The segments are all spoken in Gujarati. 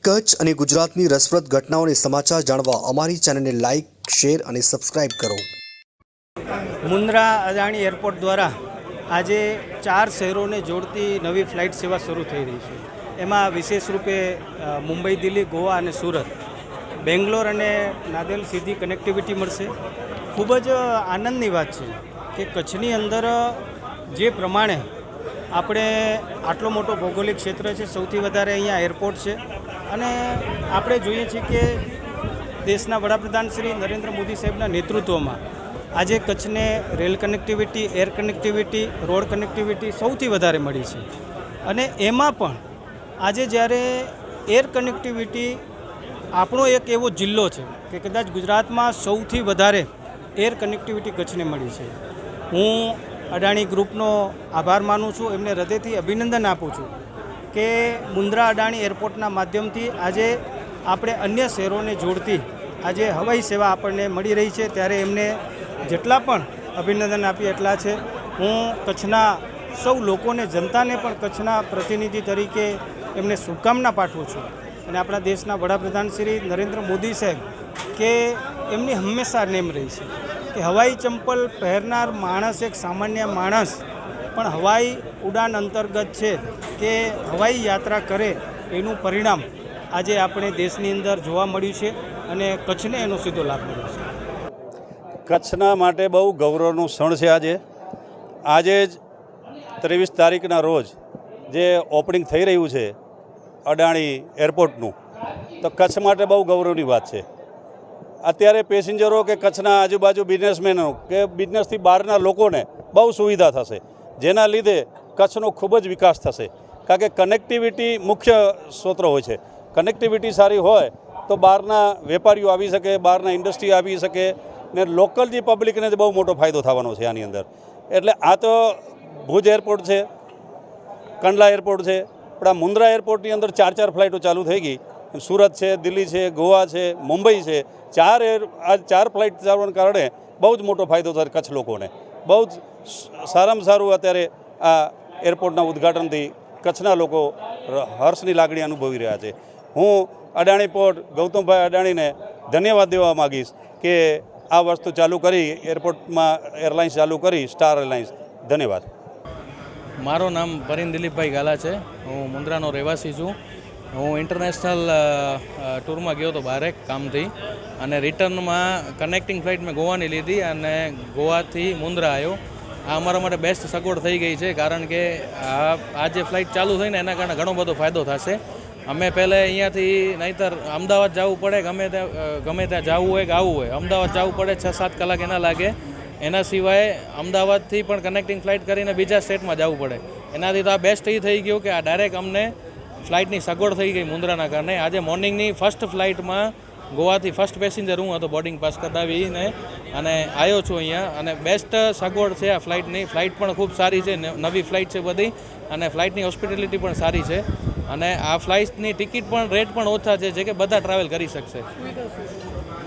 કચ્છ અને ગુજરાતની રસપ્રદ ઘટનાઓને સમાચાર જાણવા અમારી ચેનલને લાઇક, શેર અને સબસ્ક્રાઇબ કરો. મુન્દ્રા અદાણી એરપોર્ટ દ્વારા આજે 4 શહેરોને જોડતી નવી ફ્લાઇટ સેવા શરૂ થઈ રહી છે. એમાં વિશેષ રૂપે મુંબઈ, દિલ્હી, ગોવા અને સુરત, બેંગ્લોર અને નાદેલ સીધી કનેક્ટિવિટી મળશે. ખૂબ જ આનંદની વાત છે કે કચ્છની અંદર જે પ્રમાણે આપણે આટલો મોટો ભૌગોલિક ક્ષેત્ર છે, સૌથી વધારે અહીંયા એરપોર્ટ છે અને આપણે જોઈએ છીએ કે દેશના વડાપ્રધાન શ્રી નરેન્દ્ર મોદી સાહેબના નેતૃત્વમાં આજે કચ્છને rail connectivity, air connectivity, road connectivity સૌથી વધારે મળી છે. અને એમાં પણ આજે જ્યારે એર કનેક્ટિવિટી આપણો એક એવો જિલ્લો છે કે કદાચ ગુજરાતમાં સૌથી વધારે એર કનેક્ટિવિટી કચ્છને મળી છે. હું અદાણી ગ્રુપનો આભાર માનું છું, એમને હૃદયથી અભિનંદન આપું છું કે મુન્દ્રા અદાણી એરપોર્ટના માધ્યમથી આજે આપણે અન્ય શહેરોને જોડતી આજે હવાઈ સેવા આપણને મળી રહી છે. ત્યારે એમને જેટલા પણ અભિનંદન આપીએ એટલા છે. હું કચ્છના સૌ લોકોને, જનતાને પણ કચ્છના પ્રતિનિધિ તરીકે એમને શુભકામના પાઠવું છું. અને આપણા દેશના વડાપ્રધાન શ્રી નરેન્દ્ર મોદી સાહેબ કે એમની હંમેશા નેમ રહી છે કે હવાઈ ચંપલ પહેરનાર માણસ, એક સામાન્ય માણસ પણ હવાઈ ઉડાન અંતર્ગત છે કે હવાઈ યાત્રા કરે એનું પરિણામ આજે આપણે દેશની અંદર જોવા મળ્યું છે અને કચ્છને એનો સીધો લાભ મળ્યો છે. કચ્છના માટે બહુ ગૌરવનું ક્ષણ છે. આજે જ 23 તારીખના રોજ જે ઓપનિંગ થઈ રહ્યું છે અદાણી એરપોર્ટનું, તો કચ્છ માટે બહુ ગૌરવની વાત છે. અત્યારે પેસેન્જરો કે કચ્છના આજુબાજુ બિઝનેસમેનો કે બિઝનેસથી બહારના લોકોને બહુ સુવિધા થશે, જેના લીધે કચ્છનો ખૂબ જ વિકાસ થશે. કારણ કે કનેક્ટિવિટી મુખ્ય સ્ત્રોત હોય છે. કનેક્ટિવિટી સારી હોય તો બહારના વેપારીઓ આવી શકે, બહારના ઇન્ડસ્ટ્રી આવી શકે ને લોકલ જે પબ્લિકને જ બહુ મોટો ફાયદો થવાનો છે આની અંદર. એટલે આ તો ભુજ એરપોર્ટ છે, કંડલા એરપોર્ટ છે, પણ આ મુન્દ્રા એરપોર્ટની અંદર 4 ફ્લાઇટો ચાલુ થઈ ગઈ. સુરત છે, દિલ્હી છે, ગોવા છે, મુંબઈ છે. આ 4 ફ્લાઇટ ચાલવાના કારણે બહુ જ મોટો ફાયદો થાય કચ્છ લોકોને. બહુ જ સારામાં સારું અત્યારે આ એરપોર્ટના ઉદ્ઘાટનથી કચ્છના લોકો હર્ષની લાગણી અનુભવી રહ્યા છે. હું અદાણી પોર્ટ ગૌતમભાઈ અદાણીને ધન્યવાદ દેવા માગીશ કે આ વસ્તુ ચાલુ કરી, એરપોર્ટમાં એરલાઇન્સ ચાલુ કરી, સ્ટાર એરલાઇન્સ. ધન્યવાદ. મારું નામ પરિન દિલીપભાઈ ગાલા છે. હું મુન્દ્રાનો રહેવાસી છું. હું ઇન્ટરનેશનલ ટૂરમાં ગયો હતો બહાર કામથી, અને રિટર્નમાં કનેક્ટિંગ ફ્લાઇટ મેં ગોવાની લીધી અને ગોવાથી મુન્દ્રા આવ્યો. આ અમારા માટે બેસ્ટ સગવડ થઈ ગઈ છે, કારણ કે આ જે ફ્લાઇટ ચાલુ થઈને એના કારણે ઘણો બધો ફાયદો થશે. અમે પહેલાં અહીંયાથી નહીંતર અમદાવાદ જવું પડે, ગમે ત્યાં જવું હોય કે આવવું હોય, અમદાવાદ જવું પડે, 6-7 કલાક એના લાગે. એના સિવાય અમદાવાદથી પણ કનેક્ટિંગ ફ્લાઇટ કરીને બીજા સ્ટેટમાં જવું પડે. એનાથી તો આ બેસ્ટ એ થઈ ગયું કે આ ડાયરેક્ટ અમને ફ્લાઇટની સગવડ થઈ ગઈ મુન્દ્રાના કારણે. આજે મોર્નિંગની ફર્સ્ટ ફ્લાઇટમાં ગોવાથી ફર્સ્ટ પેસેન્જર હું હતો, બોર્ડિંગ પાસ કઢાવીને અને આવ્યો છું અહીંયા. અને બેસ્ટ સગવડ છે આ ફ્લાઇટની. ફ્લાઇટ પણ ખૂબ સારી છે, નવી ફ્લાઇટ છે બધી, અને ફ્લાઇટની હોસ્પિટાલિટી પણ સારી છે. અને આ ફ્લાઇટની ટિકિટ પણ રેટ પણ ઓછા છે, જે કે બધા ટ્રાવેલ કરી શકશે.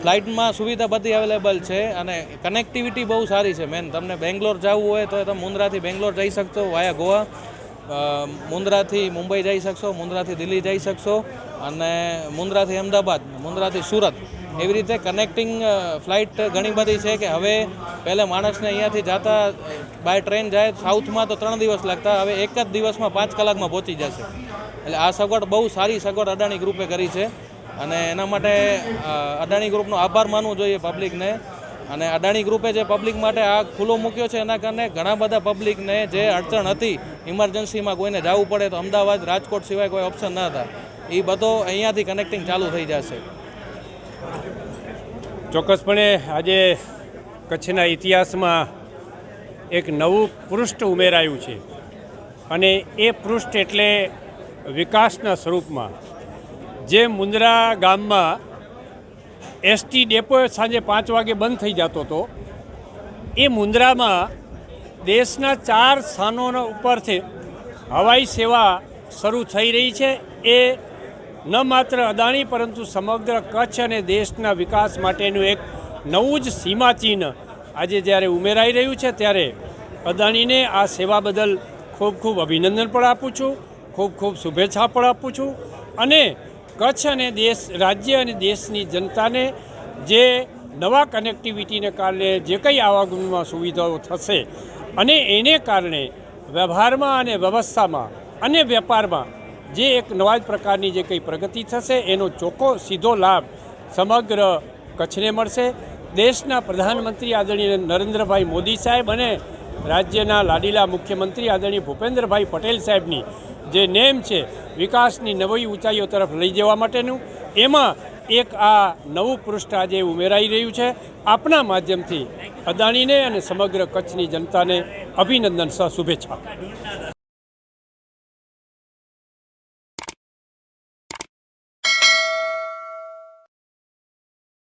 ફ્લાઇટમાં સુવિધા બધી અવેલેબલ છે અને કનેક્ટિવિટી બહુ સારી છે. મેન તમને બેંગ્લોર જવું હોય તો તમે મુન્દ્રાથી બેંગ્લોર જઈ શકશો વાયા ગોવા, મુન્દ્રાથી મુંબઈ જઈ શકશો, મુન્દ્રાથી દિલ્હી જઈ શકશો, અને મુન્દ્રાથી અમદાવાદ, મુન્દ્રાથી સુરત. એવી રીતે કનેક્ટિંગ ફ્લાઇટ ઘણી બધી છે કે હવે પહેલાં માણસને અહીંયાથી જતા બાય ટ્રેન જાય સાઉથમાં તો 3 દિવસ લાગતા, હવે એક જ દિવસમાં 5 કલાકમાં પહોંચી જશે. એટલે આ સગવડ બહુ સારી સગવડ અદાણી ગ્રુપે કરી છે, અને એના માટે અદાણી ગ્રુપનો આભાર માનવો જોઈએ પબ્લિકને. અને અદાણી ગ્રુપે જે પબ્લિક માટે આ ખુલ્લો મૂક્યો છે, એના કારણે ઘણા બધા પબ્લિકને જે અડચણ હતી, ઇમરજન્સીમાં કોઈને જવું પડે તો અમદાવાદ, રાજકોટ સિવાય કોઈ ઓપ્શન ન હતા, એ બધો અહીંયાથી કનેક્ટિંગ ચાલુ થઈ જશે. ચોક્કસપણે આજે કચ્છના ઇતિહાસમાં એક નવું પૃષ્ઠ ઉમેરાયું છે, અને એ પૃષ્ઠ એટલે વિકાસના સ્વરૂપમાં. જે મુન્દ્રા ગામમાં એસટી ડેપો સાંજે 5 વાગે બંધ થઈ જતો હતો, એ મુન્દ્રામાં દેશના 4 સ્થાનોના ઉપરથી હવાઈ સેવા શરૂ થઈ રહી છે. એ ન માત્ર અદાણી પરંતુ સમગ્ર કચ્છ અને દેશના વિકાસ માટેનું એક નવું જ સીમાચિહ્ન આજે જ્યારે ઉમેરાઈ રહ્યું છે, ત્યારે અદાણીને આ સેવા બદલ ખૂબ ખૂબ અભિનંદન પણ આપું છું, ખૂબ ખૂબ શુભેચ્છા પણ આપું છું. અને કચ્છ અને રાજ્ય અને દેશની જનતાને જે નવા કનેક્ટિવિટીને કારણે જે કંઈ આવાગમનમાં સુવિધાઓ થશે અને એને કારણે વ્યવહારમાં અને વ્યવસ્થામાં અને વેપારમાં જે એક નવા જ પ્રકારની જે કંઈ પ્રગતિ થશે એનો ચોખ્ખો સીધો લાભ સમગ્ર કચ્છને મળશે. દેશના પ્રધાનમંત્રી આદરણીય નરેન્દ્રભાઈ મોદી સાહેબ અને રાજ્યના લાડીલા મુખ્યમંત્રી આદરણીય ભૂપેન્દ્રભાઈ પટેલ સાહેબની જે નેમ છે વિકાસની નવી ઊંચાઈઓ તરફ લઈ જવા માટેનું, એમાં એક આ નવું પૃષ્ઠ આજે ઉમેરાઈ રહ્યું છે. આપના માધ્યમથી અદાણીને અને સમગ્ર કચ્છની જનતાને અભિનંદન સહ શુભેચ્છા.